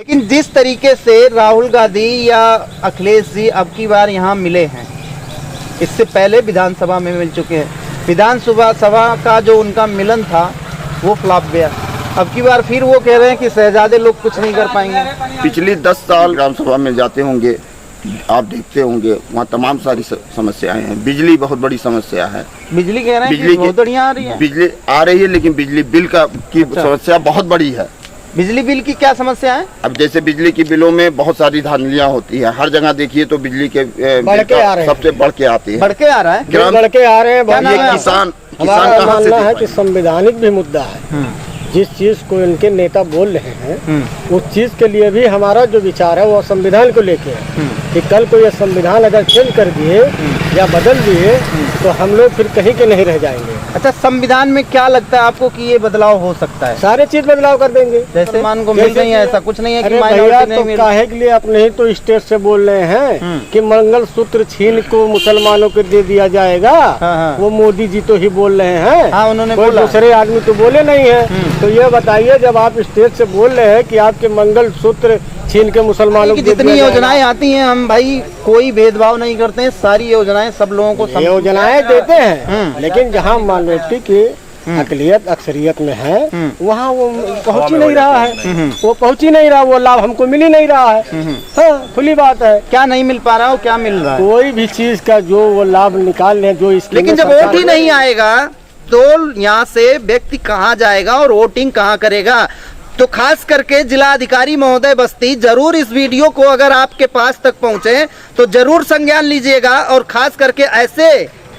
लेकिन जिस तरीके से राहुल गांधी या अखिलेश जी अब की बार यहाँ मिले हैं, इससे पहले विधानसभा में मिल चुके हैं, विधानसभा का जो उनका मिलन था वो फ्लॉप गया। अब की बार फिर वो कह रहे हैं कि शहजादे लोग कुछ नहीं कर पाएंगे। पिछली 10 साल ग्रामसभा में जाते होंगे, आप देखते होंगे वहाँ तमाम सारी समस्याएं हैं। बिजली बहुत बड़ी समस्या है। बिजली कह रहे हैं कि बहुत बढ़िया आ रही है। बिजली आ रही है, लेकिन बिजली बिल की समस्या बहुत बड़ी है। बिजली बिल की क्या समस्या है? अब जैसे बिजली की बिलों में बहुत सारी धांधलियां होती है। हर जगह देखिए तो बिजली के सबसे बढ़ के आती है, बढ़ के आ रहा है, बढ़ के आ रहे हैं। ये किसान हमारा मानना है कि संवैधानिक भी मुद्दा है। जिस चीज को इनके नेता बोल रहे हैं उस चीज के लिए भी हमारा जो विचार है वो संविधान को लेके है कि कल को ये संविधान अगर चेंज कर दिए या बदल दिए तो हम लोग फिर कहीं के नहीं रह जाएंगे। अच्छा, संविधान में क्या लगता है आपको कि ये बदलाव हो सकता है? सारे चीज बदलाव कर देंगे। जैसे मान को मिल रही है, ऐसा कुछ नहीं है कि भैया तो काहे के लिए अपने ही तो स्टेट से बोल रहे हैं कि मंगल सूत्र छीन को मुसलमानों को दे दिया जाएगा। वो मोदी जी तो ही बोल रहे हैं। हाँ, उन्होंने कोई दूसरे आदमी तो बोले नहीं है। तो ये बताइए, जब आप स्टेट से बोल रहे हैं कि आपके मंगल सूत्र छीन के मुसलमानों की जितनी योजनाएं आती हैं, हम भाई कोई भेदभाव नहीं करते हैं, सारी योजनाएं सब लोगों को योजनाएं देते हैं। लेकिन जहाँ माइनॉरिटी की अकलियत अक्सरियत में है वहाँ वो पहुँच ही नहीं रहा है। वो पहुँच ही नहीं रहा, वो लाभ हमको मिल ही नहीं रहा है। हाँ, खुली बात है। क्या नहीं मिल पा रहा हो, क्या मिल रहा है? कोई भी चीज का जो वो लाभ निकाल रहे हैं जो इसके। लेकिन जब वोट ही नहीं आएगा तो यहाँ से व्यक्ति कहाँ जाएगा और वोटिंग कहाँ करेगा? तो खास करके जिला अधिकारी महोदय बस्ती, जरूर इस वीडियो को अगर आपके पास तक पहुँचे तो जरूर संज्ञान लीजिएगा और खास करके ऐसे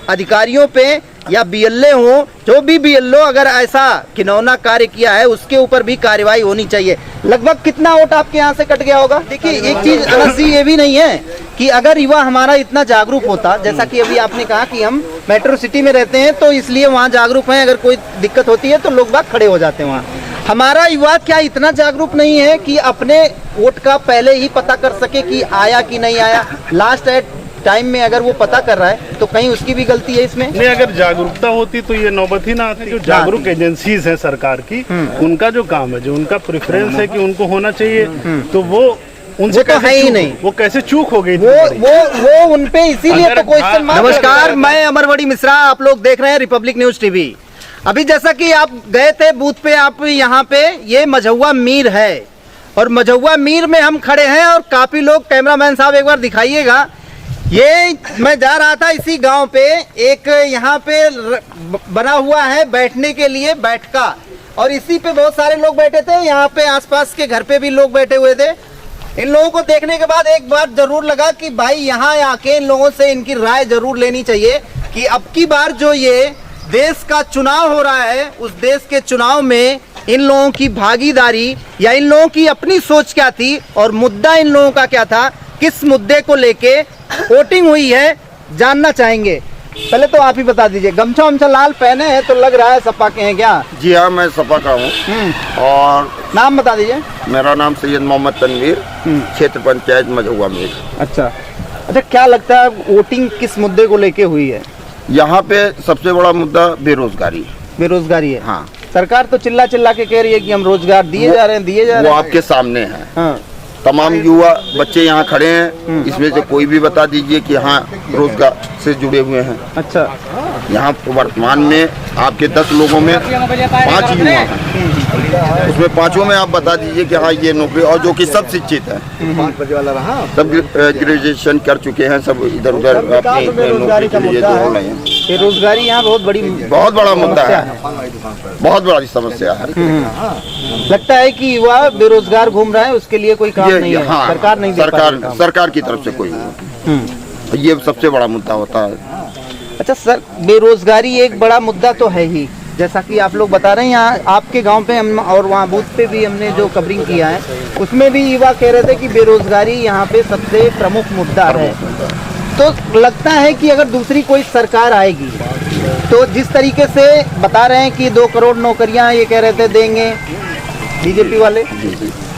अधिकारियों पे या बीएलए हो, जो भी बीएलओ अगर ऐसा घिनौना कार्य किया है उसके ऊपर भी कार्रवाई होनी चाहिए। लगभग कितना वोट आपके यहाँ से कट गया होगा? देखिए, एक चीज अलग सी ये भी नहीं है कि अगर युवा हमारा इतना जागरूक होता, जैसा कि अभी आपने कहा कि हम मेट्रो सिटी में रहते हैं तो इसलिए वहाँ जागरूक हैं, अगर कोई दिक्कत होती है तो लोग बाग खड़े हो जाते हैं वहाँ। हमारा युवा क्या इतना जागरूक नहीं है कि अपने वोट का पहले ही पता कर सके कि आया कि नहीं आया? लास्ट एट टाइम में अगर वो पता कर रहा है तो कहीं उसकी भी गलती है इसमें? नहीं, अगर जागरूकता होती तो ये नौबत ही ना आती। जो जागरूक एजेंसीज हैं सरकार की, उनका जो काम है, जो उनका प्रेफरेंस है कि उनको होना चाहिए, तो वो उनसे तो है ही नहीं। वो कैसे चूक हो गई? वो उनपे इसीलिए तो क्वेश्चन। नमस्कार, मैं अमरवड़ी मिश्रा, आप लोग देख रहे हैं रिपब्लिक न्यूज टीवी। अभी जैसा कि आप गए थे बूथ पे, आप यहाँ पे ये मझौआ मीर है और मझौआ मीर में हम खड़े हैं और काफी लोग, कैमरामैन साहब एक बार दिखाइएगा, ये मैं जा रहा था इसी गांव पे, एक यहाँ पे बना हुआ है बैठने के लिए बैठका और इसी पे बहुत सारे लोग बैठे थे। यहाँ पे आसपास के घर पे भी लोग बैठे हुए थे। इन लोगों को देखने के बाद एक बात जरूर लगा कि भाई यहाँ आके इन लोगों से इनकी राय जरूर लेनी चाहिए कि अब की बार जो ये देश का चुनाव हो रहा है, उस देश के चुनाव में इन लोगों की भागीदारी या इन लोगों की अपनी सोच क्या थी और मुद्दा इन लोगों का क्या था, किस मुद्दे को लेके वोटिंग हुई है, जानना चाहेंगे। पहले तो आप ही बता दीजिए। गमछा वमछा लाल पहने हैं तो लग रहा है सपा के हैं क्या? जी हाँ, मैं सपा का हूँ। और नाम बता दीजिए। मेरा नाम सैयद मोहम्मद तनवीर, क्षेत्र पंचायत मझौआ मीर। अच्छा, क्या लगता है वोटिंग किस मुद्दे को लेके हुई है? यहाँ पे सबसे बड़ा मुद्दा बेरोजगारी। बेरोजगारी है। हाँ, सरकार तो चिल्ला चिल्ला के कह रही है कि हम रोजगार दिए जा रहे हैं। वो आपके सामने है। हाँ। तमाम युवा बच्चे यहाँ खड़े हैं, इसमें से कोई भी बता दीजिए कि हाँ रोजगार से जुड़े हुए हैं। अच्छा, यहाँ वर्तमान में आपके 10 लोगों में 5 युवा हैं, उसमें 5 में आप बता दीजिए कि हाँ ये नौकरी, और जो कि सब शिक्षित है, सब ग्रेजुएशन कर चुके हैं, सब इधर उधर अपनी नौकरी के लिए जो हो रहे हैं। बेरोजगारी यहाँ बहुत बड़ा मुद्दा है, बहुत बड़ी समस्या है। लगता है कि युवा बेरोजगार घूम रहा है, उसके लिए कोई काम नहीं है। हाँ, सरकार नहीं, सरकार की तरफ से कोई ये सबसे बड़ा मुद्दा होता है। अच्छा सर, बेरोजगारी एक बड़ा मुद्दा तो है ही, जैसा कि आप लोग बता रहे हैं। यहाँ आपके गांव पे हम और वहाँ बूथ पे भी हमने जो कवरिंग किया है उसमें भी युवा कह रहे थे कि बेरोजगारी यहाँ पे सबसे प्रमुख मुद्दा है। तो लगता है कि अगर दूसरी कोई सरकार आएगी तो जिस तरीके से बता रहे हैं कि 2 करोड़ नौकरियां ये कह रहे थे देंगे बीजेपी वाले,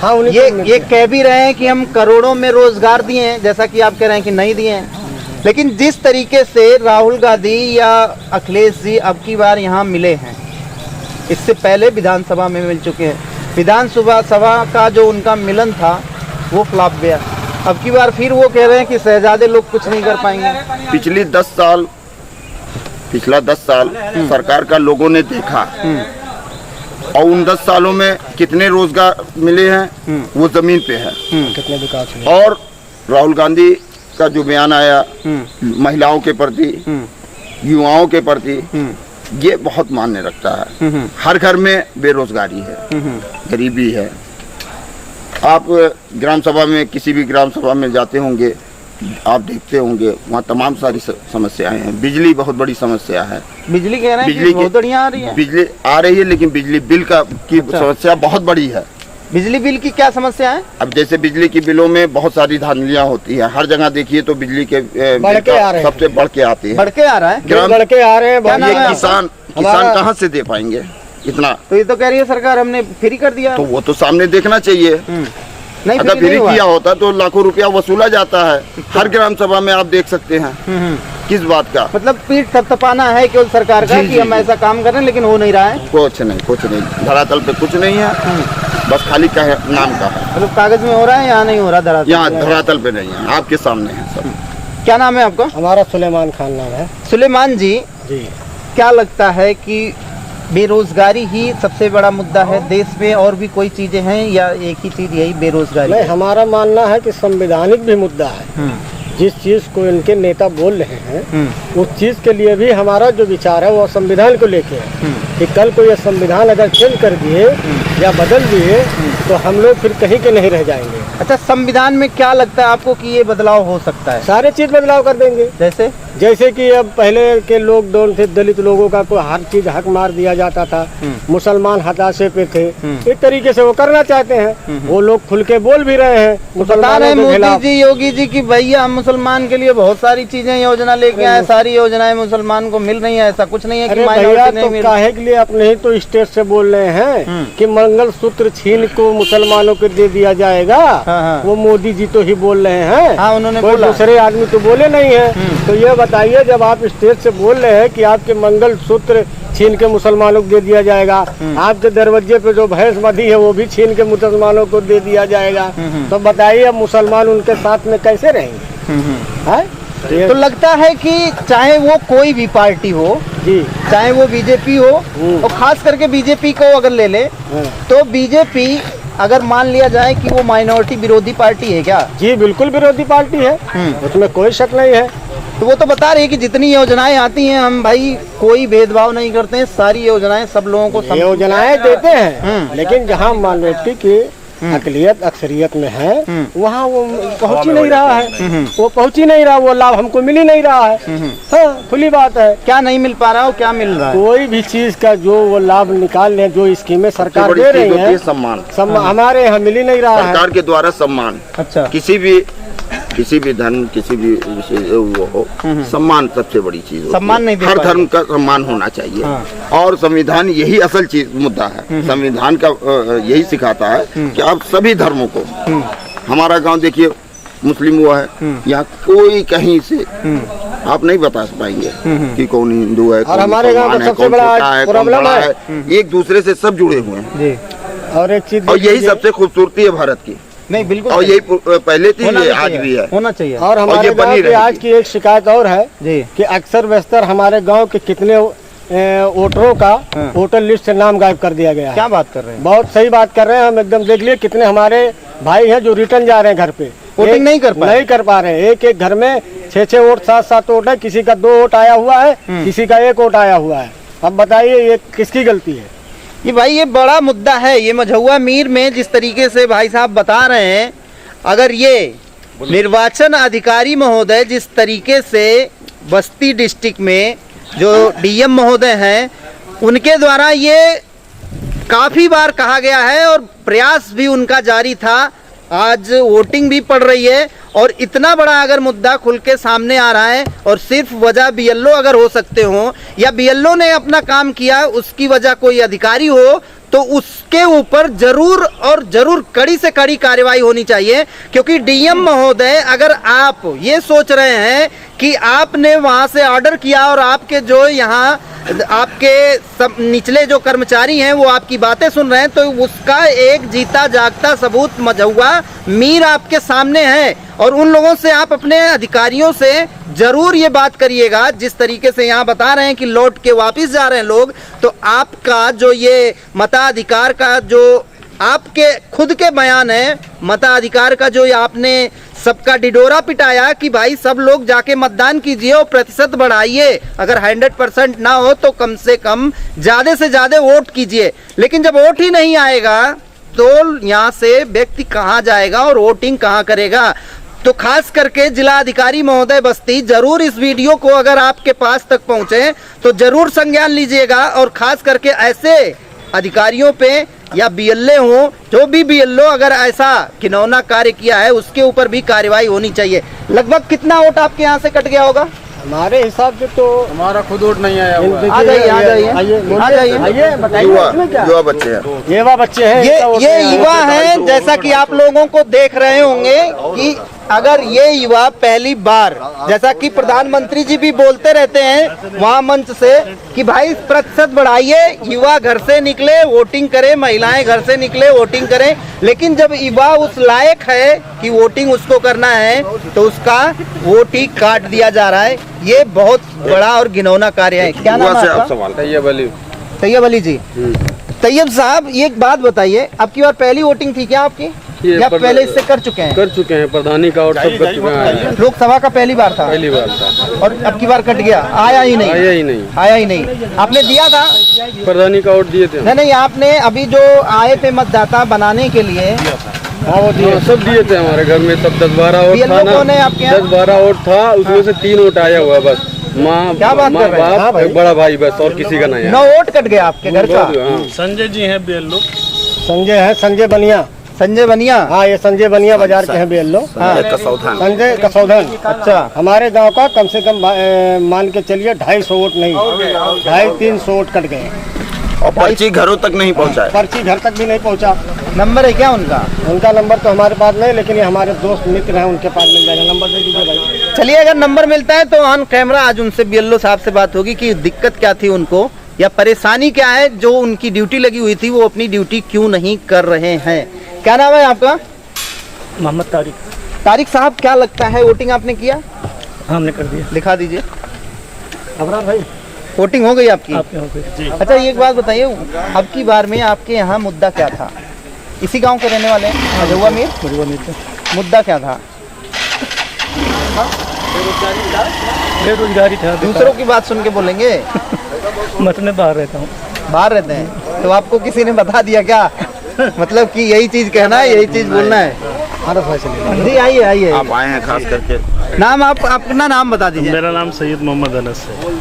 हाँ, ये कह भी रहे हैं कि हम करोड़ों में रोजगार दिए हैं, जैसा कि आप कह रहे हैं कि नहीं दिए हैं। लेकिन जिस तरीके से राहुल गांधी या अखिलेश जी अब की बार यहाँ मिले हैं, इससे पहले विधानसभा में मिल चुके हैं, विधानसभा का जो उनका मिलन था वो फ्लॉप गया। अब की बार फिर वो कह रहे हैं कि शहजादे लोग कुछ नहीं कर पाएंगे। पिछला 10 साल सरकार का लोगों ने देखा और उन 10 सालों में कितने रोजगार मिले हैं वो जमीन पे है। कितने विकास हुए। और राहुल गांधी का जो बयान आया महिलाओं के प्रति, युवाओं के प्रति, ये बहुत मायने रखता है। हर घर में बेरोजगारी है, गरीबी है। आप ग्राम सभा में, किसी भी ग्राम सभा में जाते होंगे, आप देखते होंगे वहाँ तमाम सारी समस्याएं हैं। बिजली बहुत बड़ी समस्या है। बिजली कह रहे हैं कि बहुत बढ़िया आ रही है। बिजली आ रही है लेकिन बिजली बिल की समस्या बहुत बड़ी है। बिजली बिल की क्या समस्या है? अब जैसे बिजली की बिलों में बहुत सारी धांधलियाँ होती है। हर जगह देखिए तो बिजली के सबसे बढ़ के आती है। बढ़ के आ रहा है, बढ़ के आ रहे हैं। ये किसान कहाँ से दे पाएंगे इतना? तो ये तो कह रही है सरकार हमने फ्री कर दिया। तो वो तो सामने देखना चाहिए। नहीं, अगर फ्री किया होता तो लाखों रुपया वसूला जाता है। हर ग्राम सभा में आप देख सकते हैं। किस बात का मतलब पीठ थपथपाना है केवल सरकार का कि हम ऐसा काम कर रहे हैं लेकिन हो नहीं रहा है। कुछ नहीं, धरातल पे कुछ नहीं है, बस खाली नाम का है। मतलब कागज में हो रहा है, यहाँ नहीं हो रहा धरातल। यहाँ धरातल पे नहीं है, आपके सामने है सब। क्या नाम है आपका? हमारा सुलेमान खान नाम है। सुलेमान जी, क्या लगता है कि बेरोजगारी ही सबसे बड़ा मुद्दा है देश में, और भी कोई चीजें हैं या एक ही चीज यही बेरोजगारी? नहीं, हमारा मानना है कि संवैधानिक भी मुद्दा है। जिस चीज को इनके नेता बोल रहे हैं उस चीज के लिए भी हमारा जो विचार है वो संविधान को लेके है कि कल को ये संविधान अगर चेंज कर दिए या बदल दिए तो हम लोग फिर कहीं के नहीं रह जाएंगे। अच्छा, संविधान में क्या लगता है आपको कि ये बदलाव हो सकता है? सारे चीज बदलाव कर देंगे। जैसे कि अब पहले के लोग थे, दलित लोगों का को हर चीज हक मार दिया जाता था, मुसलमान हताशे पे थे। एक तरीके से वो करना चाहते हैं, वो लोग खुल के बोल भी रहे हैं मुसलमानों के खिलाफ। मोदी जी, योगी जी की भैया हम मुसलमान के लिए बहुत सारी चीजें योजना लेके आए, सारी योजनाएं मुसलमान को मिल रही है। ऐसा कुछ नहीं है कि माइनॉरिटी नहीं मिल। काहे के लिए अपने ही तो स्टेट से बोल रहे हैं कि मंगलसूत्र छीन को मुसलमानों को दे दिया जाएगा। वो मोदी जी तो ही बोल रहे हैं। उन्होंने कोई दूसरे आदमी तो बोले नहीं है। तो ये बताइए, जब आप स्टेट से बोल रहे हैं कि आपके मंगलसूत्र छीन के मुसलमानों को दे दिया जाएगा, आपके दरवाजे पे जो भैंस बंधी है वो भी छीन के मुसलमानों को दे दिया जाएगा, तो बताइए अब मुसलमान उनके साथ में कैसे रहेंगे? तो लगता है कि चाहे वो कोई भी पार्टी हो जी, चाहे वो बीजेपी हो, और खास करके बीजेपी को अगर ले ले तो बीजेपी अगर मान लिया जाए कि वो माइनॉरिटी विरोधी पार्टी है क्या? जी बिल्कुल विरोधी पार्टी है, उसमें कोई शक नहीं है। तो वो तो बता रही है कि जितनी योजनाएं आती हैं हम भाई कोई भेदभाव नहीं करते हैं, सारी योजनाएं सब लोगों को योजनाएं देते हैं, लेकिन जहाँ माइनॉरिटी की अकलियत अक्सरियत में है वहाँ वो पहुँच ही नहीं रहा है। वो पहुँच ही नहीं रहा, वो लाभ हमको मिल ही नहीं रहा है। हाँ, खुली बात है। क्या नहीं मिल पा रहा हो, क्या मिल रहा है? कोई भी चीज का जो वो लाभ निकाल लें, जो स्कीमें सरकार दे रही है, सम्मान हमारे यहाँ मिल ही नहीं रहा है। सरकार के द्वारा सम्मान, अच्छा, किसी भी धर्म, किसी भी वो हो, सम्मान सबसे बड़ी चीज होती है। सम्मान नहीं, हर धर्म का सम्मान होना चाहिए। और संविधान यही असल चीज मुद्दा है। संविधान का यही सिखाता है कि आप सभी धर्मों को, हमारा गांव देखिए मुस्लिम हुआ है, यहाँ कोई कहीं से आप नहीं बता पाएंगे कि कौन हिंदू है, और हमारे गांव का सबसे बड़ा प्रॉब्लम है एक दूसरे से सब जुड़े हुए हैं। और एक चीज, और यही सबसे खूबसूरती है भारत की। नहीं बिल्कुल, और यही पहले थी, ये आज भी है, होना चाहिए। और हमारे गांव की आज की एक शिकायत और है जी कि अक्सर बेशतर हमारे गांव के कितने वोटरों का वोटर लिस्ट से नाम गायब कर दिया गया है। क्या बात कर रहे हैं? बहुत सही बात कर रहे हैं हम, एकदम देख लिए कितने हमारे भाई हैं जो रिटर्न जा रहे हैं घर पे, वोटिंग नहीं कर पा रहे हैं। एक घर में 6 वोट 7 वोट है, किसी का 2 वोट आया हुआ है, किसी का 1 वोट आया हुआ है। अब बताइए ये किसकी गलती है? ये भाई ये बड़ा मुद्दा है। ये मझौआ मीर में जिस तरीके से भाई साहब बता रहे हैं, अगर ये निर्वाचन अधिकारी महोदय जिस तरीके से बस्ती डिस्ट्रिक्ट में जो डीएम महोदय हैं उनके द्वारा ये काफ़ी बार कहा गया है और प्रयास भी उनका जारी था, आज वोटिंग भी पड़ रही है, और इतना बड़ा अगर मुद्दा खुल के सामने आ रहा है और सिर्फ वजह बीएलओ अगर हो सकते हो या बीएलओ ने अपना काम किया उसकी वजह कोई अधिकारी हो तो उसके ऊपर जरूर कड़ी से कड़ी कार्रवाई होनी चाहिए। क्योंकि डीएम महोदय, अगर आप ये सोच रहे हैं कि आपने वहां से ऑर्डर किया और आपके जो यहाँ आपके सब निचले जो कर्मचारी हैं वो आपकी बातें सुन रहे हैं, तो उसका एक जीता जागता सबूत मझौआ मीर आपके सामने है। और उन लोगों से आप अपने अधिकारियों से जरूर ये बात करिएगा, जिस तरीके से यहाँ बता रहे हैं कि लौट के वापस जा रहे हैं लोग, तो आपका जो ये मताधिकार का जो आपके खुद के बयान है, मताधिकार का जो आपने सबका डिडोरा पिटाया कि भाई सब लोग जाके मतदान कीजिए और प्रतिशत बढ़ाइए, अगर 100% ना हो तो कम से कम ज्यादा से ज्यादा वोट कीजिए। लेकिन जब वोट ही नहीं आएगा तो यहाँ से व्यक्ति कहाँ जाएगा और वोटिंग कहाँ करेगा। तो खास करके जिला अधिकारी महोदय बस्ती, जरूर इस वीडियो को अगर आपके पास तक पहुंचे तो जरूर संज्ञान लीजिएगा, और खास करके ऐसे अधिकारियों पे या बीएलए हो, जो भी बीएलओ अगर ऐसा घिनौना कार्य किया है उसके ऊपर भी कार्रवाई होनी चाहिए। लगभग कितना वोट आपके यहाँ से कट गया होगा? हमारे हिसाब से तो हमारा खुद वोट नहीं आया हुआ है। आ जाइए आ जाइए आ जाइए, बताइए। युवा बच्चे हैं, युवा बच्चे हैं, ये युवा हैं, जैसा कि आप लोगों को देख रहे होंगे कि अगर ये युवा पहली बार, जैसा कि प्रधानमंत्री जी भी बोलते रहते हैं वहाँ मंच से कि भाई प्रतिशत बढ़ाइए, युवा घर से निकले वोटिंग करें, महिलाएं घर से निकले वोटिंग करें, लेकिन जब युवा उस लायक है कि वोटिंग उसको करना है तो उसका वोट ही काट दिया जा रहा है। ये बहुत बड़ा और घिनौना कार्य है। क्या नाम है आपका? तैयब अली जी। तैयब साहब, ये एक बात बताइए, अब की बार पहली वोटिंग थी क्या आपकी, या पहले इससे कर चुके हैं? कर चुके हैं, प्रधानी का और सब कर चुके हैं। लोकसभा का पहली बार था? पहली बार था। और अब की बार कट गया, आया ही नहीं? आया ही नहीं। आपने दिया था? प्रधानी का वोट दिए थे। नहीं, आपने अभी जो आए थे मतदाता बनाने के लिए, हाँ वो दिए, सब दिए थे हमारे घर में, सब 10-12 वोट था ना, 10-12 वोट था, उसमें से 3 वोट आया हुआ बस। माँ, क्या बात कर रहे हैं? बाप, एक बड़ा भाई, बस और किसी का नहीं। 9 वोट कट गया आपके घर का? संजय जी हैं बीएलओ। संजय है, संजय बनिया। संजय बनिया? हाँ, ये संजय बनिया बाजार के हैं बीएलओ। संजय कसौधन। अच्छा। हमारे गांव का कम से कम मान के चलिए 250 वोट नहीं, 250-300 वोट कट गए। और पर्ची घरों तक नहीं पहुंचा है। पर्ची घर तक भी नहीं पहुंचा। नंबर है क्या उनका? उनका नंबर तो हमारे पास नहीं, लेकिन ये हमारे दोस्त मित्र हैं, उनके पास मिल जाएगा। नंबर दे दीजिए भाई। चलिए, अगर नंबर मिलता है तो ऑन कैमरा आज उनसे बीएलओ साहब से बात होगी कि दिक्कत क्या थी उनको, या परेशानी क्या है, जो उनकी ड्यूटी लगी हुई थी वो अपनी ड्यूटी क्यों नहीं कर रहे हैं। क्या नाम है आपका? मोहम्मद तारिक। तारिक साहब, क्या लगता है वोटिंग आपने किया? हमने कर दिया। दिखा दीजिए। अबरार भाई, वोटिंग हो गई आपकी? आपके हो गई। अच्छा, एक बात बताइए, अब की बार में आपके यहाँ मुद्दा क्या था? इसी गांव के रहने वाले हैं, मझौआ मीर। मुद्दा क्या था? बेरोजगारी था। दूसरों की बात सुन के बोलेंगे। मत में बाहर रहता हूँ। बाहर रहते हैं तो आपको किसी ने बता दिया क्या, मतलब कि यही चीज कहना है, यही चीज बोलना है? जी आइए आइए। आप आए हैं खास करके। नाम, आप अपना नाम बता दीजिए। मेरा नाम सैयद मोहम्मद अनस है।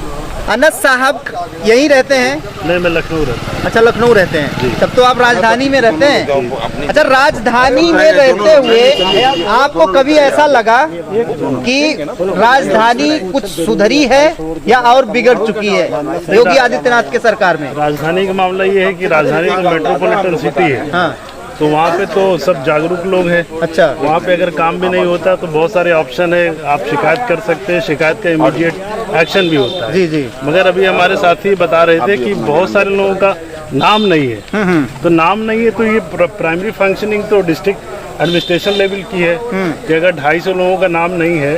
अनस साहब यहीं रहते हैं? नहीं, मैं लखनऊ रहता हूँ। अच्छा, लखनऊ रहते हैं। तब तो आप राजधानी में रहते हैं। अच्छा, राजधानी में रहते हुए आपको कभी ऐसा लगा कि राजधानी कुछ सुधरी है या और बिगड़ चुकी है योगी आदित्यनाथ के सरकार में? राजधानी का मामला ये है कि राजधानी तो मेट्रोपॉलिटन सिटी है। हाँ, तो वहाँ पे तो सब जागरूक लोग हैं। अच्छा। वहाँ पे अगर काम भी नहीं होता तो बहुत सारे ऑप्शन है, आप शिकायत कर सकते हैं, शिकायत का इमीडिएट एक्शन भी होता है। जी जी। मगर अभी हमारे साथी बता रहे थे कि बहुत सारे लोगों का नाम नहीं है। तो नाम नहीं है तो ये प्राइमरी फंक्शनिंग तो डिस्ट्रिक्ट एडमिनिस्ट्रेशन लेवल की है कि अगर 250 लोगों का नाम नहीं है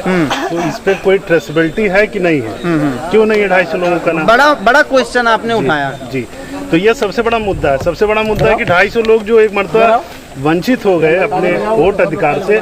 तो इस पे कोई ट्रेसेबिलिटी है कि नहीं है। क्यों नहीं है 250 लोगों का नाम? बड़ा क्वेश्चन आपने उठाया। जी, तो ये सबसे बड़ा मुद्दा है। सबसे बड़ा मुद्दा है कि 250 लोग जो एक मरतबा वंचित हो गए अपने वोट अधिकार से,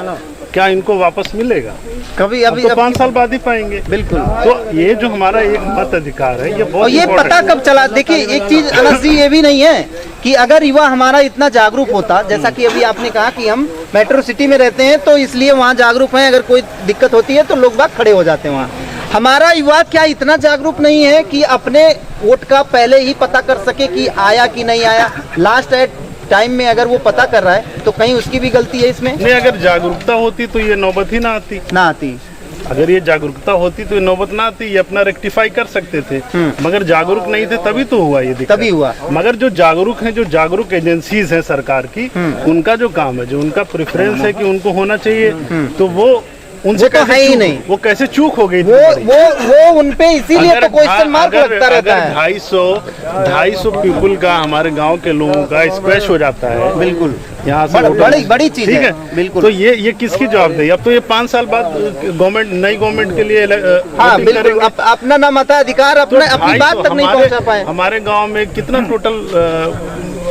क्या इनको वापस मिलेगा? कभी अभी तो 5 साल बाद ही पाएंगे। बिल्कुल। तो ये जो हमारा एक मत अधिकार है, ये बहुत और ये important पता है। कब चला? देखिए, एक चीज अनस जी ये भी नहीं है कि अगर युवा हमारा इतना जागरूक होता, जैसा कि अभी आपने कहा कि हम मेट्रो सिटी में रहते हैं तो इसलिए वहाँ जागरूक हैं, अगर कोई दिक्कत होती है तो लोग बाग खड़े हो जाते हैं वहाँ। हमारा युवा क्या इतना जागरूक नहीं है कि अपने वोट का पहले ही पता कर सके कि आया कि नहीं आया? लास्ट एट टाइम में अगर वो पता कर रहा है तो कहीं उसकी भी गलती है इसमें? नहीं, अगर जागरूकता होती तो ये नौबत ही ना आती। अगर ये जागरूकता होती तो ये नौबत ना आती, ये अपना रेक्टिफाई कर सकते थे। मगर जागरूक नहीं थे तभी तो हुआ ये दिक्कत। तभी हुआ। मगर जो जागरूक हैं, जो जागरूक एजेंसीज हैं सरकार की, उनका जो काम है, जो उनका प्रेफरेंस है कि उनको होना चाहिए, तो वो उनसे वो तो कैसे है ही चूक- नहीं। वो कैसे चूक हो गई इतनी वो बड़ी? वो उनपे इसीलिए तो क्वेश्चन मार्क लगता रहता है। 250 पीपल का हमारे गांव के लोगों का स्क्रैच हो जाता है, बिल्कुल यहाँ से बड़ी चीज ठीक है, है बिल्कुल। तो ये किसकी जवाबदेही? अब तो ये 5 साल बाद गवर्नमेंट, नई गवर्नमेंट के लिए हाँ voting बिल्कुल, करेंगे। अपना ना मताधिकार तो अपने अपनी बात 250 तक नहीं हमारे- पहुंचा पाए। हमारे गांव में कितना टोटल,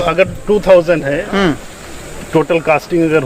अगर 2000 है टोटल कास्टिंग अगर